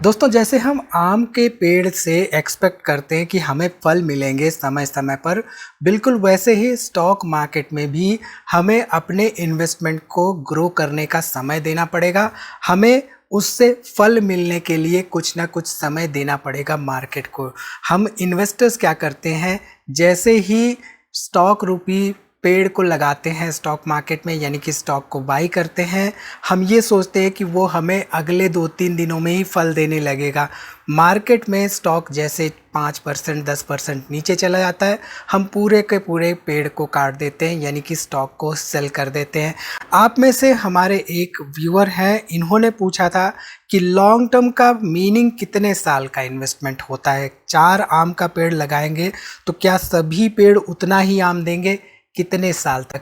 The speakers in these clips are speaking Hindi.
दोस्तों, जैसे हम आम के पेड़ से एक्सपेक्ट करते हैं कि हमें फल मिलेंगे समय समय पर, बिल्कुल वैसे ही स्टॉक मार्केट में भी हमें अपने इन्वेस्टमेंट को ग्रो करने का समय देना पड़ेगा। हमें उससे फल मिलने के लिए कुछ ना कुछ समय देना पड़ेगा मार्केट को। हम इन्वेस्टर्स क्या करते हैं, जैसे ही स्टॉक रूपी पेड़ को लगाते हैं स्टॉक मार्केट में, यानी कि स्टॉक को बाई करते हैं, हम ये सोचते हैं कि वो हमें अगले 2-3 दिनों में ही फल देने लगेगा। मार्केट में स्टॉक जैसे 5% 10% नीचे चला जाता है, हम पूरे के पूरे पेड़ को काट देते हैं, यानी कि स्टॉक को सेल कर देते हैं। आप में से हमारे एक व्यूअर हैं, इन्होंने पूछा था कि लॉन्ग टर्म का मीनिंग कितने साल का इन्वेस्टमेंट होता है। 4 आम का पेड़ लगाएंगे तो क्या सभी पेड़ उतना ही आम देंगे, कितने साल तक?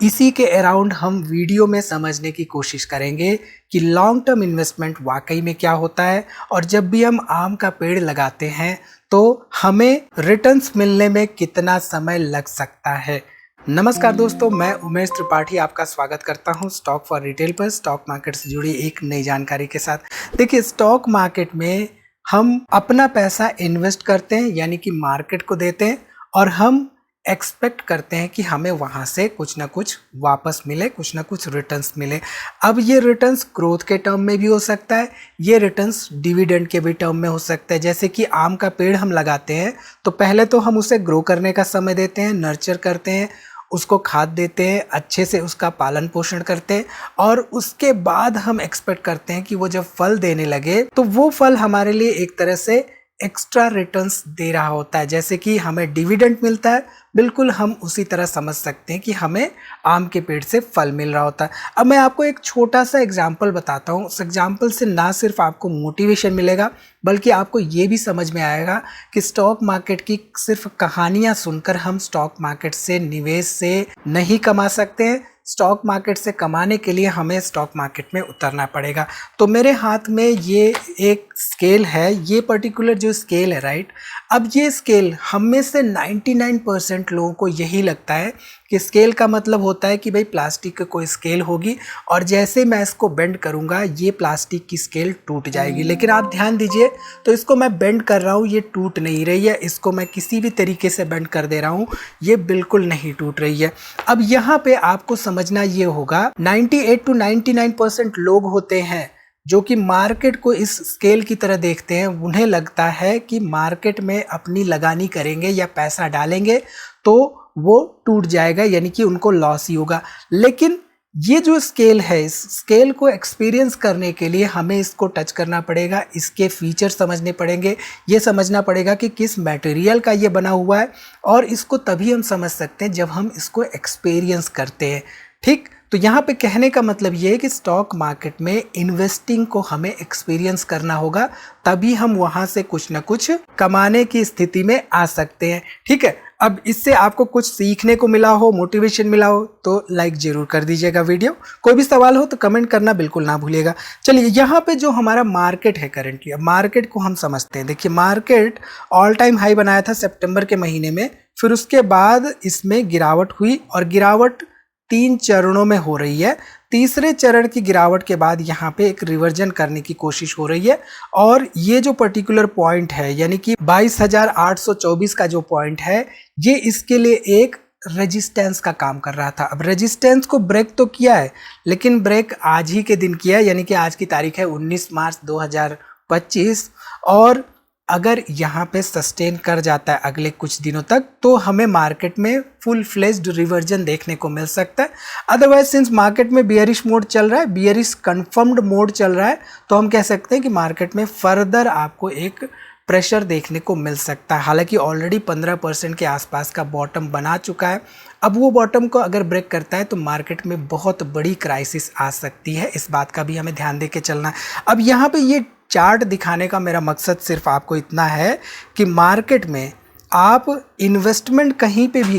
इसी के अराउंड हम वीडियो में समझने की कोशिश करेंगे कि लॉन्ग टर्म इन्वेस्टमेंट वाकई में क्या होता है, और जब भी हम आम का पेड़ लगाते हैं तो हमें रिटर्न्स मिलने में कितना समय लग सकता है। नमस्कार दोस्तों, मैं उमेश त्रिपाठी आपका स्वागत करता हूं स्टॉक फॉर रिटेल पर, स्टॉक मार्केट से जुड़ी एक नई जानकारी के साथ। देखिए, स्टॉक मार्केट में हम अपना पैसा इन्वेस्ट करते हैं, यानी कि मार्केट को देते हैं, और हम एक्सपेक्ट करते हैं कि हमें वहाँ से कुछ ना कुछ वापस मिले, कुछ ना कुछ रिटर्न्स मिले। अब ये रिटर्न्स ग्रोथ के टर्म में भी हो सकता है, ये रिटर्न्स डिविडेंड के भी टर्म में हो सकता है। जैसे कि आम का पेड़ हम लगाते हैं तो पहले तो हम उसे ग्रो करने का समय देते हैं, नर्चर करते हैं, उसको खाद देते हैं, अच्छे से उसका पालन पोषण करते हैं, और उसके बाद हम एक्सपेक्ट करते हैं कि वो जब फल देने लगे तो वो फल हमारे लिए एक तरह से एक्स्ट्रा रिटर्न्स दे रहा होता है। जैसे कि हमें डिविडेंड मिलता है, बिल्कुल हम उसी तरह समझ सकते हैं कि हमें आम के पेड़ से फल मिल रहा होता है। अब मैं आपको एक छोटा सा एग्जाम्पल बताता हूँ। उस एग्जाम्पल से ना सिर्फ आपको मोटिवेशन मिलेगा, बल्कि आपको ये भी समझ में आएगा कि स्टॉक मार्केट की सिर्फ कहानियाँ सुनकर हम स्टॉक मार्केट से निवेश से नहीं कमा सकते हैं। स्टॉक मार्केट से कमाने के लिए हमें स्टॉक मार्केट में उतरना पड़ेगा। तो मेरे हाथ में ये एक स्केल है, ये पर्टिकुलर जो स्केल है, राइट। अब ये स्केल हम में से 99% लोगों को यही लगता है कि स्केल का मतलब होता है कि भाई प्लास्टिक की कोई स्केल होगी और जैसे मैं इसको बेंड करूंगा ये प्लास्टिक की स्केल टूट जाएगी। लेकिन आप ध्यान दीजिए, तो इसको मैं बेंड कर रहा हूँ, ये टूट नहीं रही है। इसको मैं किसी भी तरीके से बेंड कर दे रहा हूँ, ये बिल्कुल नहीं टूट रही है। अब यहाँ पे आपको समझना ये होगा, 98 to 99% लोग होते हैं जो कि मार्केट को इस स्केल की तरह देखते हैं। उन्हें लगता है कि मार्केट में अपनी लगानी करेंगे या पैसा डालेंगे तो वो टूट जाएगा, यानी कि उनको लॉस ही होगा। लेकिन ये जो स्केल है, इस स्केल को एक्सपीरियंस करने के लिए हमें इसको टच करना पड़ेगा, इसके फीचर समझने पड़ेंगे, ये समझना पड़ेगा कि किस मटेरियल का ये बना हुआ है, और इसको तभी हम समझ सकते हैं जब हम इसको एक्सपीरियंस करते हैं। ठीक, तो यहाँ पे कहने का मतलब ये है कि स्टॉक मार्केट में इन्वेस्टिंग को हमें एक्सपीरियंस करना होगा, तभी हम वहाँ से कुछ ना कुछ कमाने की स्थिति में आ सकते हैं। ठीक है, अब इससे आपको कुछ सीखने को मिला हो, मोटिवेशन मिला हो तो लाइक जरूर कर दीजिएगा वीडियो। कोई भी सवाल हो तो कमेंट करना बिल्कुल ना भूलिएगा। चलिए, यहाँ पे जो हमारा मार्केट है करंटली, अब मार्केट को हम समझते हैं। देखिए, मार्केट ऑल टाइम हाई बनाया था सितंबर के महीने में, फिर उसके बाद इसमें गिरावट हुई, और गिरावट 3 चरणों में हो रही है। तीसरे चरण की गिरावट के बाद यहाँ पे एक रिवर्जन करने की कोशिश हो रही है, और ये जो पर्टिकुलर पॉइंट है, यानी कि 22,824 का जो पॉइंट है, ये इसके लिए एक रेजिस्टेंस का काम कर रहा था। अब रेजिस्टेंस को ब्रेक तो किया है, लेकिन ब्रेक आज ही के दिन किया है, यानी कि आज की तारीख है 19 मार्च 2025, और अगर यहाँ पे सस्टेन कर जाता है अगले कुछ दिनों तक तो हमें मार्केट में फुल फ्लेज्ड रिवर्जन देखने को मिल सकता है। अदरवाइज सिंस मार्केट में बियरिश मोड चल रहा है, बियरिश कंफर्म्ड मोड चल रहा है, तो हम कह सकते हैं कि मार्केट में फर्दर आपको एक प्रेशर देखने को मिल सकता है। हालांकि ऑलरेडी 15% के आसपास का बॉटम बना चुका है। अब वो बॉटम को अगर ब्रेक करता है तो मार्केट में बहुत बड़ी क्राइसिस आ सकती है, इस बात का भी हमें ध्यान दे के चलना है। अब यहाँ पे ये चार्ट दिखाने का मेरा मकसद सिर्फ आपको इतना है कि मार्केट में आप इन्वेस्टमेंट कहीं पे भी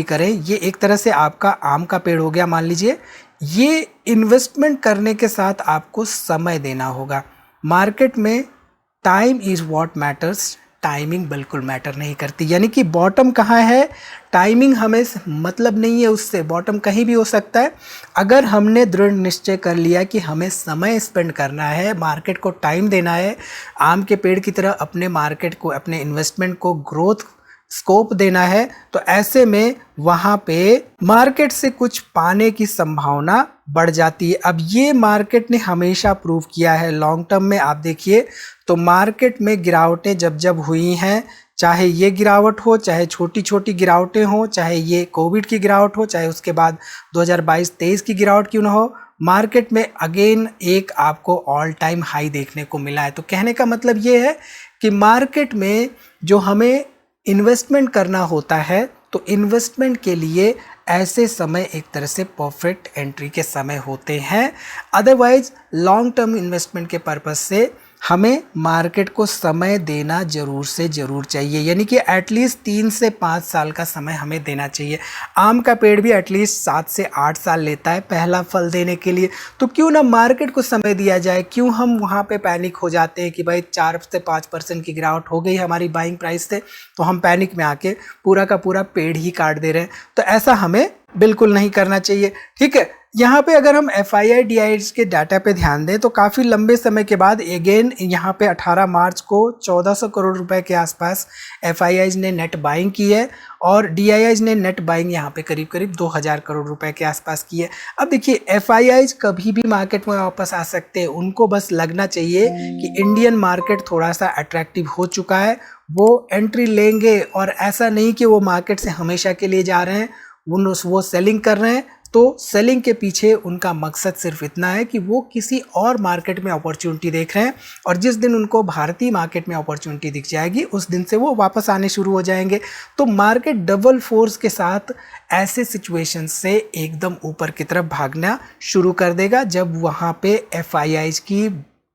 करें, ये एक तरह से आपका आम का पेड़ हो गया मान लीजिए। ये इन्वेस्टमेंट करने के साथ आपको समय देना होगा। मार्केट में time is what matters, timing बिल्कुल मैटर नहीं करती। यानी कि बॉटम कहाँ है, टाइमिंग हमें मतलब नहीं है उससे, बॉटम कहीं भी हो सकता है। अगर हमने दृढ़ निश्चय कर लिया कि हमें समय स्पेंड करना है, मार्केट को टाइम देना है, आम के पेड़ की तरह अपने मार्केट को, अपने इन्वेस्टमेंट को ग्रोथ स्कोप देना है, तो ऐसे में वहाँ पे मार्केट से कुछ पाने की संभावना बढ़ जाती है। अब ये मार्केट ने हमेशा प्रूव किया है। लॉन्ग टर्म में आप देखिए तो मार्केट में गिरावटें जब जब हुई हैं, चाहे ये गिरावट हो, चाहे छोटी छोटी गिरावटें हो, चाहे ये कोविड की गिरावट हो, चाहे उसके बाद 2022-23 की गिरावट क्यों ना हो, मार्केट में अगेन एक आपको ऑल टाइम हाई देखने को मिला है। तो कहने का मतलब ये है कि मार्केट में जो हमें इन्वेस्टमेंट करना होता है, तो इन्वेस्टमेंट के लिए ऐसे समय एक तरह से परफेक्ट एंट्री के समय होते हैं। अदरवाइज लॉन्ग टर्म इन्वेस्टमेंट के पर्पस से हमें मार्केट को समय देना ज़रूर से ज़रूर चाहिए। यानी कि एटलीस्ट 3 से 5 साल का समय हमें देना चाहिए। आम का पेड़ भी एटलीस्ट 7 से 8 साल लेता है पहला फल देने के लिए। तो क्यों ना मार्केट को समय दिया जाए, क्यों हम वहाँ पे पैनिक हो जाते हैं कि भाई 4 से 5% की गिरावट हो गई हमारी बाइंग प्राइस से, तो हम पैनिक में आके पूरा का पूरा पेड़ ही काट दे रहे हैं। तो ऐसा हमें बिल्कुल नहीं करना चाहिए। ठीक है, यहाँ पे अगर हम FII DIs के डाटा पे ध्यान दें तो काफ़ी लंबे समय के बाद अगेन यहाँ पे 18 मार्च को 1400 करोड़ रुपए के आसपास FIIs ने नेट बाइंग की है और DIIs ने नेट बाइंग यहाँ पे करीब करीब 2000 करोड़ रुपए के आसपास की है। अब देखिए FIIs कभी भी मार्केट में वापस आ सकते हैं, उनको बस लगना चाहिए कि इंडियन मार्केट थोड़ा सा अट्रैक्टिव हो चुका है, वो एंट्री लेंगे। और ऐसा नहीं कि वो मार्केट से हमेशा के लिए जा रहे हैं, वो सेलिंग कर रहे हैं। तो सेलिंग के पीछे उनका मकसद सिर्फ इतना है कि वो किसी और मार्केट में अपॉर्चुनिटी देख रहे हैं और जिस दिन उनको भारतीय मार्केट में अपॉर्चुनिटी दिख जाएगी उस दिन से वो वापस आने शुरू हो जाएंगे। तो मार्केट डबल फोर्स के साथ ऐसे सिचुएशन से एकदम ऊपर की तरफ भागना शुरू कर देगा जब वहाँ पे FIIs की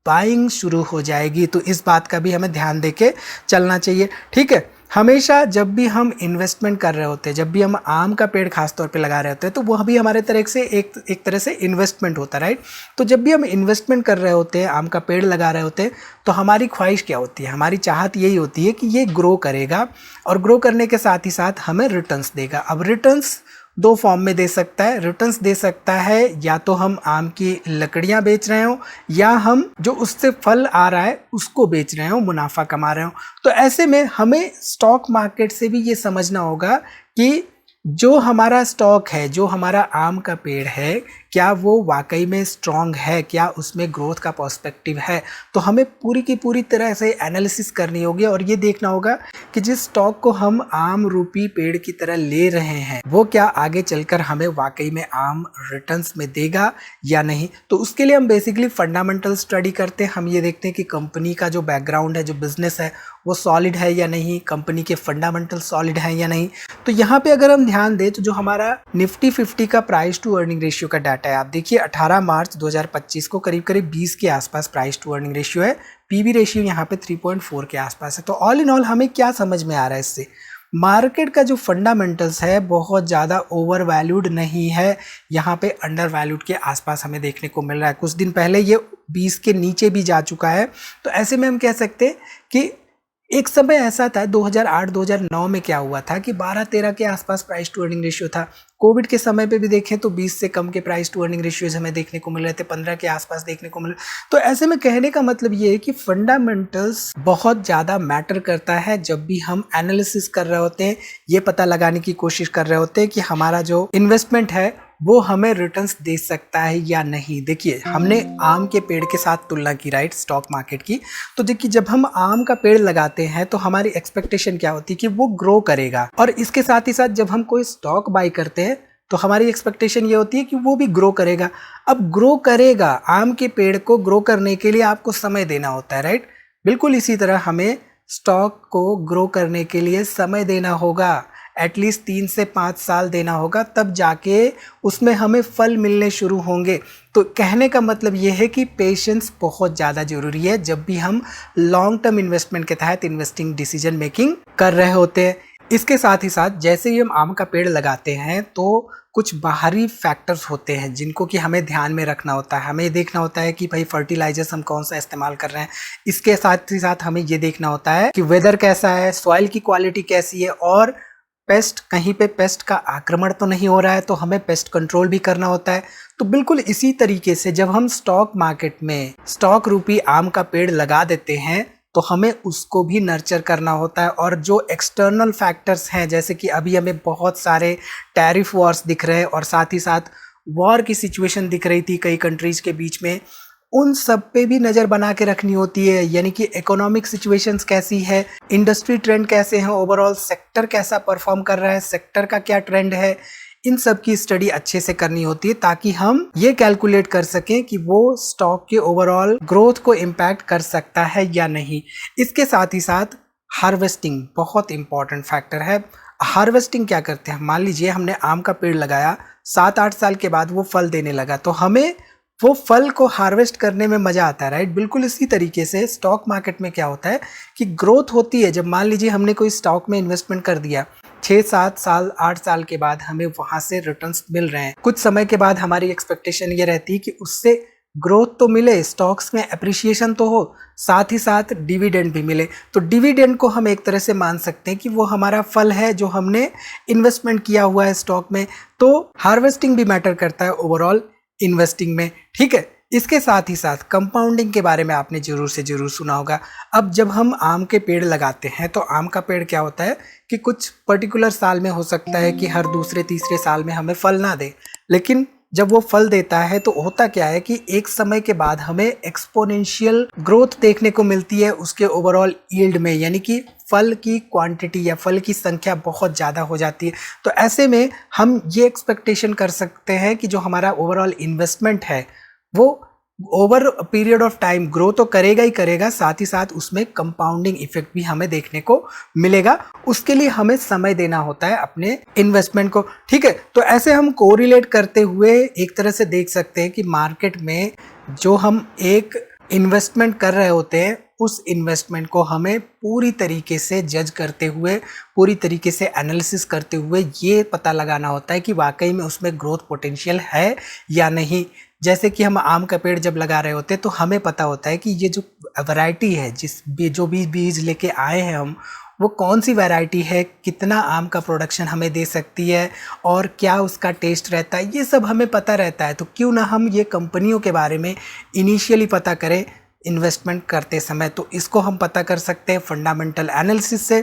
बाइंग शुरू हो जाएगी। तो इस बात का भी हमें ध्यान देके चलना चाहिए। ठीक है, हमेशा जब भी हम इन्वेस्टमेंट कर रहे होते हैं, जब भी हम आम का पेड़ खास तौर पे लगा रहे होते हैं, तो वह भी हमारे तरह से एक तरह से इन्वेस्टमेंट होता है, राइट। तो जब भी हम इन्वेस्टमेंट कर रहे होते हैं, आम का पेड़ लगा रहे होते हैं, तो हमारी ख्वाहिश क्या होती है, हमारी चाहत यही होती है कि ये ग्रो करेगा और ग्रो करने के साथ ही साथ हमें रिटर्न्स देगा। अब रिटर्न्स 2 फॉर्म में दे सकता है। रिटर्न्स दे सकता है या तो हम आम की लकड़ियां बेच रहे हो या हम जो उससे फल आ रहा है उसको बेच रहे हो, मुनाफा कमा रहे हो। तो ऐसे में हमें स्टॉक मार्केट से भी ये समझना होगा कि जो हमारा स्टॉक है, जो हमारा आम का पेड़ है, क्या वो वाकई में स्ट्रॉन्ग है, क्या उसमें ग्रोथ का पर्सपेक्टिव है। तो हमें पूरी की पूरी तरह से एनालिसिस करनी होगी और ये देखना होगा कि जिस स्टॉक को हम आम रूपी पेड़ की तरह ले रहे हैं वो क्या आगे चलकर हमें वाकई में आम रिटर्न्स में देगा या नहीं। तो उसके लिए हम बेसिकली फंडामेंटल स्टडी करते हैं। हम ये देखते हैं कि कंपनी का जो बैकग्राउंड है, जो बिजनेस है, वो सॉलिड है या नहीं, कंपनी के फंडामेंटल सॉलिड है या नहीं। तो यहाँ पे अगर हम ध्यान दें तो जो हमारा निफ्टी 50 का प्राइस टू अर्निंग रेशियो का डाटा है, आप देखिए 18 मार्च 2025 को करीब करीब 20 के आसपास प्राइस टू अर्निंग रेशियो है। पीवी रेशियो यहाँ पे 3.4 के आसपास है। तो ऑल इन ऑल हमें क्या समझ में आ रहा है इससे, मार्केट का जो फंडामेंटल्स है बहुत ज़्यादा ओवर वैल्यूड नहीं है, यहाँ पे अंडर वैल्यूड के आसपास हमें देखने को मिल रहा है। कुछ दिन पहले ये 20 के नीचे भी जा चुका है। तो ऐसे में हम कह सकते हैं कि एक समय ऐसा था 2008-2009 में क्या हुआ था कि 12-13 के आसपास प्राइस टू अर्निंग रेशियो था। कोविड के समय पे भी देखें तो 20 से कम के प्राइस टू अर्निंग रेशियोज हमें देखने को मिल रहे थे, 15 के आसपास देखने को मिल रहे। तो ऐसे में कहने का मतलब ये है कि फंडामेंटल्स बहुत ज़्यादा मैटर करता है जब भी हम एनालिसिस कर रहे होते हैं, ये पता लगाने की कोशिश कर रहे होते हैं कि हमारा जो इन्वेस्टमेंट है वो हमें रिटर्न्स दे सकता है या नहीं। देखिए हमने आम के पेड़ के साथ तुलना की, राइट, स्टॉक मार्केट की। तो देखिए जब हम आम का पेड़ लगाते हैं तो हमारी एक्सपेक्टेशन क्या होती है कि वो ग्रो करेगा, और इसके साथ ही साथ जब हम कोई स्टॉक बाई करते हैं तो हमारी एक्सपेक्टेशन ये होती है कि वो भी ग्रो करेगा। अब ग्रो करेगा, आम के पेड़ को ग्रो करने के लिए आपको समय देना होता है, राइट। बिल्कुल इसी तरह हमें स्टॉक को ग्रो करने के लिए समय देना होगा, एटलीस्ट 3 से 5 साल देना होगा, तब जाके उसमें हमें फल मिलने शुरू होंगे। तो कहने का मतलब ये है कि पेशेंस बहुत ज़्यादा ज़रूरी है जब भी हम लॉन्ग टर्म इन्वेस्टमेंट के तहत इन्वेस्टिंग डिसीजन मेकिंग कर रहे होते हैं। इसके साथ ही साथ जैसे ही हम आम का पेड़ लगाते हैं तो कुछ बाहरी फैक्टर्स होते हैं जिनको कि हमें ध्यान में रखना होता है। हमें देखना होता है कि भाई फर्टिलाइजर्स हम कौन सा इस्तेमाल कर रहे हैं। इसके साथ ही साथ हमें ये देखना होता है कि वेदर कैसा है, सॉइल की क्वालिटी कैसी है, और पेस्ट, कहीं पे पेस्ट का आक्रमण तो नहीं हो रहा है, तो हमें पेस्ट कंट्रोल भी करना होता है। तो बिल्कुल इसी तरीके से जब हम स्टॉक मार्केट में स्टॉक रूपी आम का पेड़ लगा देते हैं तो हमें उसको भी नर्चर करना होता है। और जो एक्सटर्नल फैक्टर्स हैं, जैसे कि अभी हमें बहुत सारे टैरिफ वॉर्स दिख रहे हैं और साथ ही साथ वॉर की सिचुएशन दिख रही थी कई कंट्रीज के बीच में, उन सब पे भी नज़र बना के रखनी होती है। यानी कि इकोनॉमिक सिचुएशंस कैसी है, इंडस्ट्री ट्रेंड कैसे हैं, ओवरऑल सेक्टर कैसा परफॉर्म कर रहा है, सेक्टर का क्या ट्रेंड है, इन सब की स्टडी अच्छे से करनी होती है ताकि हम ये कैलकुलेट कर सकें कि वो स्टॉक के ओवरऑल ग्रोथ को इम्पैक्ट कर सकता है या नहीं। इसके साथ ही साथ हार्वेस्टिंग बहुत इंपॉर्टेंट फैक्टर है। हार्वेस्टिंग क्या करते हैं, मान लीजिए हमने आम का पेड़ लगाया, 7-8 साल के बाद वो फल देने लगा, तो हमें वो फल को हार्वेस्ट करने में मज़ा आता है, राइट। बिल्कुल इसी तरीके से स्टॉक मार्केट में क्या होता है कि ग्रोथ होती है। जब मान लीजिए हमने कोई स्टॉक में इन्वेस्टमेंट कर दिया, 6-7 साल 8 साल के बाद हमें वहाँ से रिटर्न्स मिल रहे हैं, कुछ समय के बाद हमारी एक्सपेक्टेशन ये रहती है कि उससे ग्रोथ तो मिले, स्टॉक्स में एप्रिसिएशन तो हो, साथ ही साथ डिविडेंड भी मिले। तो डिविडेंड को हम एक तरह से मान सकते हैं कि वो हमारा फल है जो हमने इन्वेस्टमेंट किया हुआ है स्टॉक में। तो हार्वेस्टिंग भी मैटर करता है ओवरऑल इन्वेस्टिंग में, ठीक है। इसके साथ ही साथ कंपाउंडिंग के बारे में आपने जरूर से जरूर सुना होगा। अब जब हम आम के पेड़ लगाते हैं तो आम का पेड़ क्या होता है कि कुछ पर्टिकुलर साल में हो सकता है कि हर दूसरे तीसरे साल में हमें फल ना दे, लेकिन जब वो फल देता है तो होता क्या है कि एक समय के बाद हमें एक्सपोनेंशियल ग्रोथ देखने को मिलती है उसके ओवरऑल यील्ड में, यानी कि फल की क्वांटिटी या फल की संख्या बहुत ज़्यादा हो जाती है। तो ऐसे में हम ये एक्सपेक्टेशन कर सकते हैं कि जो हमारा ओवरऑल इन्वेस्टमेंट है वो over period of time grow तो करेगा ही करेगा, साथ ही साथ उसमें कंपाउंडिंग इफेक्ट भी हमें देखने को मिलेगा। उसके लिए हमें समय देना होता है अपने इन्वेस्टमेंट को, ठीक है। तो ऐसे हम कोरिलेट करते हुए एक तरह से देख सकते हैं कि मार्केट में जो हम एक इन्वेस्टमेंट कर रहे होते हैं उस इन्वेस्टमेंट को हमें पूरी तरीके से जज करते हुए, पूरी तरीके से एनालिसिस करते हुए ये पता लगाना होता है कि वाकई में उसमें ग्रोथ पोटेंशियल है या नहीं। जैसे कि हम आम का पेड़ जब लगा रहे होते हैं तो हमें पता होता है कि ये जो वैरायटी है, जो भी बीज लेके आए हैं हम, वो कौन सी वैरायटी है, कितना आम का प्रोडक्शन हमें दे सकती है और क्या उसका टेस्ट रहता है, ये सब हमें पता रहता है। तो क्यों ना हम ये कंपनियों के बारे में इनिशियली पता करें इन्वेस्टमेंट करते समय। तो इसको हम पता कर सकते हैं फंडामेंटल एनालिसिस से,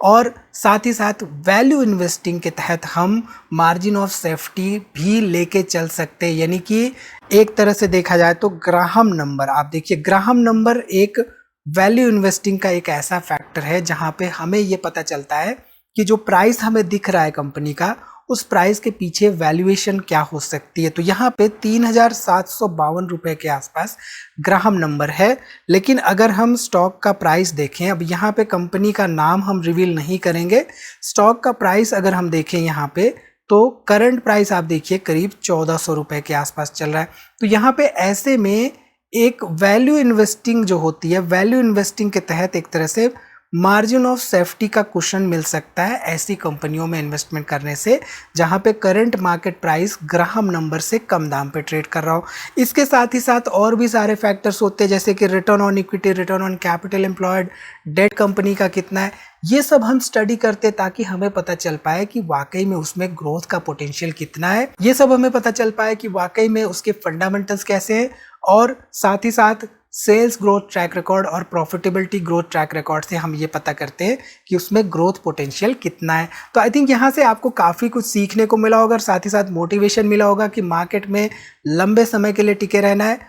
और साथ ही साथ वैल्यू इन्वेस्टिंग के तहत हम मार्जिन ऑफ सेफ्टी भी लेके चल सकते हैं। यानी कि एक तरह से देखा जाए तो ग्राहम नंबर, आप देखिए ग्राहम नंबर एक वैल्यू इन्वेस्टिंग का एक ऐसा फैक्टर है जहाँ पे हमें ये पता चलता है कि जो प्राइस हमें दिख रहा है कंपनी का, उस प्राइस के पीछे वैल्यूएशन क्या हो सकती है। तो यहाँ पे 3,752 रुपये के आसपास ग्राहम नंबर है। लेकिन अगर हम स्टॉक का प्राइस देखें, अब यहाँ पे कंपनी का नाम हम रिवील नहीं करेंगे, स्टॉक का प्राइस अगर हम देखें यहाँ पे तो करंट प्राइस आप देखिए करीब 1,400 रुपये के आसपास चल रहा है। तो यहाँ पे ऐसे में एक वैल्यू इन्वेस्टिंग जो होती है, वैल्यू इन्वेस्टिंग के तहत एक तरह से मार्जिन ऑफ सेफ्टी का कुशन मिल सकता है ऐसी कंपनियों में इन्वेस्टमेंट करने से जहां पे current market price Graham number से कम दाम पे ट्रेड कर रहा हो। इसके साथ ही साथ और भी सारे फैक्टर्स होते हैं जैसे कि return on equity, return on capital employed, debt company का कितना है, ये सब हम स्टडी करते ताकि हमें पता चल पाए कि वाकई में उसमें ग्रोथ का पोटेंशियल कितना है। ये सब हमें पता चल पाए कि वाकई में उसके फंडामेंटल्स कैसे हैं, और साथ ही साथ सेल्स ग्रोथ ट्रैक रिकॉर्ड और प्रॉफिटेबिलिटी ग्रोथ ट्रैक रिकॉर्ड से हम ये पता करते हैं कि उसमें ग्रोथ पोटेंशियल कितना है। तो आई थिंक यहाँ से आपको काफ़ी कुछ सीखने को मिला होगा और साथ ही साथ मोटिवेशन मिला होगा कि मार्केट में लंबे समय के लिए टिके रहना है।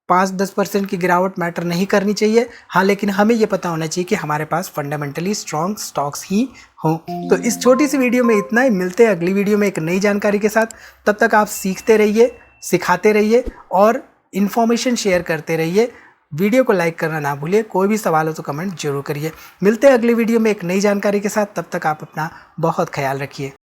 5-10% की गिरावट मैटर नहीं करनी चाहिए, हाँ, लेकिन हमें ये पता होना चाहिए कि हमारे पास फंडामेंटली स्ट्रॉन्ग स्टॉक्स ही हों। तो इस छोटी सी वीडियो में इतना ही, मिलते हैं अगली वीडियो में एक नई जानकारी के साथ। तब तक आप सीखते रहिए, सिखाते रहिए और इन्फॉर्मेशन शेयर करते रहिए। वीडियो को लाइक करना ना भूलिए, कोई भी सवाल हो तो कमेंट जरूर करिए। मिलते हैं अगली वीडियो में एक नई जानकारी के साथ, तब तक आप अपना बहुत ख्याल रखिए।